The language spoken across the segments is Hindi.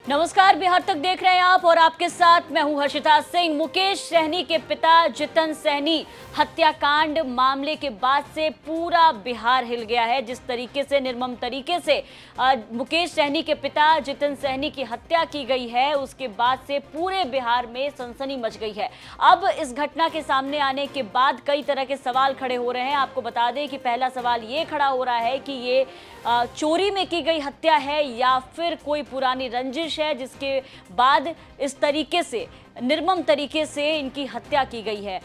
नमस्कार, बिहार तक देख रहे हैं आप और आपके साथ मैं हूं हर्षिता सिंह। मुकेश सहनी के पिता जितन सहनी हत्याकांड मामले के बाद से पूरा बिहार हिल गया है। जिस तरीके से निर्मम तरीके से मुकेश सहनी के पिता जितन सहनी की हत्या की गई है, उसके बाद से पूरे बिहार में सनसनी मच गई है। अब इस घटना के सामने आने के बाद कई तरह के सवाल खड़े हो रहे हैं। आपको बता दें कि पहला सवाल ये खड़ा हो रहा है कि ये चोरी में की गई हत्या है या फिर कोई पुरानी रंजिश है, जिसके बाद इस तरीके से निर्मम तरीके से इनकी हत्या की गई है।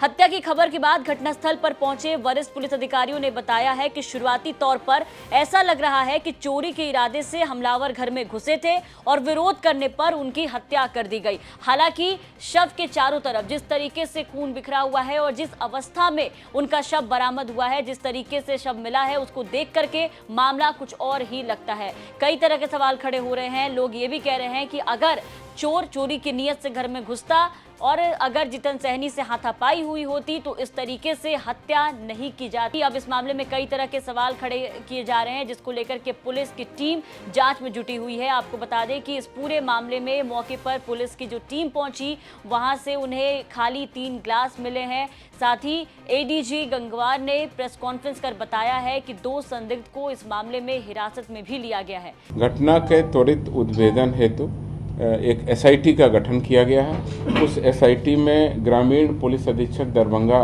हत्या की खबर के बाद घटनास्थल पर पहुंचे वरिष्ठ पुलिस अधिकारियों ने बताया है कि शुरुआती तौर पर ऐसा लग रहा है कि चोरी के इरादे से हमलावर घर में घुसे थे और विरोध करने पर उनकी हत्या कर दी गई। हालांकि शव के चारों तरफ जिस तरीके से खून बिखरा हुआ है और जिस अवस्था में उनका शव बरामद हुआ है, जिस तरीके से शव मिला है, उसको देख करके मामला कुछ और ही लगता है। कई तरह के सवाल खड़े हो रहे हैं। लोग ये भी कह रहे हैं कि अगर चोर चोरी की नीयत से घर में घुसता और अगर जितन सहनी से हाथापाई हुई होती तो इस तरीके से हत्या नहीं की जाती। अब इस मामले में कई तरह के सवाल खड़े किए जा रहे हैं, जिसको लेकर के पुलिस की टीम जांच में जुटी हुई है। आपको बता दें कि इस पूरे मामले में मौके पर पुलिस की जो टीम पहुंची, वहां से उन्हें खाली 3 ग्लास मिले हैं। साथ ही एडीजी गंगवार ने प्रेस कॉन्फ्रेंस कर बताया है कि 2 संदिग्ध को इस मामले में हिरासत में भी लिया गया है। घटना के त्वरित उद्भेदन हेतु एक एसआईटी का गठन किया गया है। उस एसआईटी में ग्रामीण पुलिस अधीक्षक दरभंगा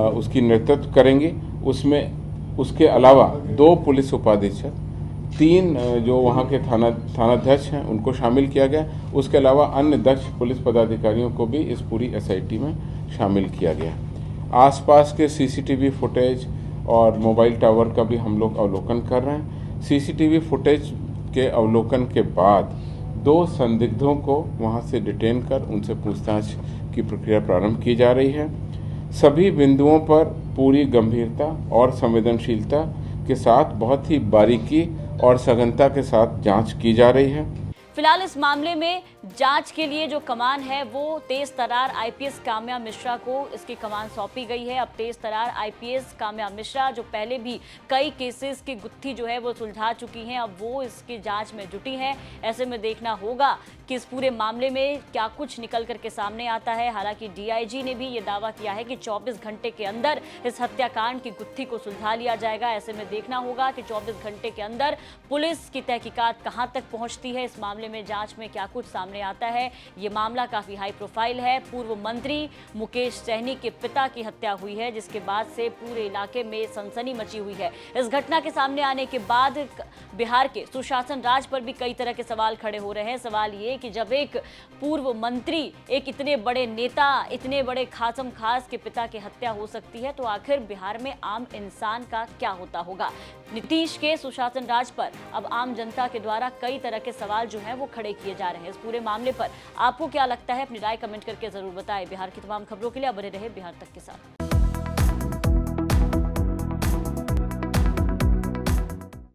उसकी नेतृत्व करेंगे। उसमें उसके अलावा 2 पुलिस उपाधीक्षक, 3 जो वहाँ के थानाध्यक्ष हैं उनको शामिल किया गया। उसके अलावा अन्य दक्ष पुलिस पदाधिकारियों को भी इस पूरी एसआईटी में शामिल किया गया। आसपास के सीसीटीवी फुटेज और मोबाइल टावर का भी हम लोग अवलोकन कर रहे हैं। सीसीटीवी फुटेज के अवलोकन के बाद 2 संदिग्धों को वहां से डिटेन कर उनसे पूछताछ की प्रक्रिया प्रारंभ की जा रही है। सभी बिंदुओं पर पूरी गंभीरता और संवेदनशीलता के साथ बहुत ही बारीकी और सघनता के साथ जांच की जा रही है। फिलहाल इस मामले में जांच के लिए जो कमान है वो तेज तरार आईपीएस काम्या मिश्रा को इसकी कमान सौंपी गई है। अब तेज तरार आईपीएस काम्या मिश्रा, जो पहले भी कई केसेस की गुत्थी जो है वो सुलझा चुकी हैं, अब वो इसकी जांच में जुटी हैं। ऐसे में देखना होगा कि इस पूरे मामले में क्या कुछ निकल करके सामने आता है। हालांकि डीआईजी ने भी ये दावा किया है कि 24 घंटे के अंदर इस हत्याकांड की गुत्थी को सुलझा लिया जाएगा। ऐसे में देखना होगा कि 24 घंटे के अंदर पुलिस की तहकीकात कहां तक पहुंचती है, इस मामले में जांच में क्या कुछ सामने आता है। ये मामला काफी हाई प्रोफाइल है। पूर्व मंत्री मुकेश सहनी के पिता की हत्या हुई है, जिसके बाद से पूरे इलाके में सनसनी मची हुई है। इस घटना के सामने आने के बाद बिहार के सुशासन राज पर भी कई तरह के सवाल खड़े हो रहे हैं। सवाल ये कि जब एक पूर्व मंत्री, एक इतने बड़े नेता, इतने बड़े खासम खास के पिता की हत्या हो सकती है, तो आखिर बिहार में आम इंसान का क्या होता होगा। नीतीश के सुशासन राज पर अब आम जनता के द्वारा कई तरह के सवाल जो हैं वो खड़े किए जा रहे हैं। इस पूरे मामले पर आपको क्या लगता है, अपनी राय कमेंट करके जरूर बताएं। बिहार की तमाम खबरों के लिए बने रहे बिहार तक के साथ।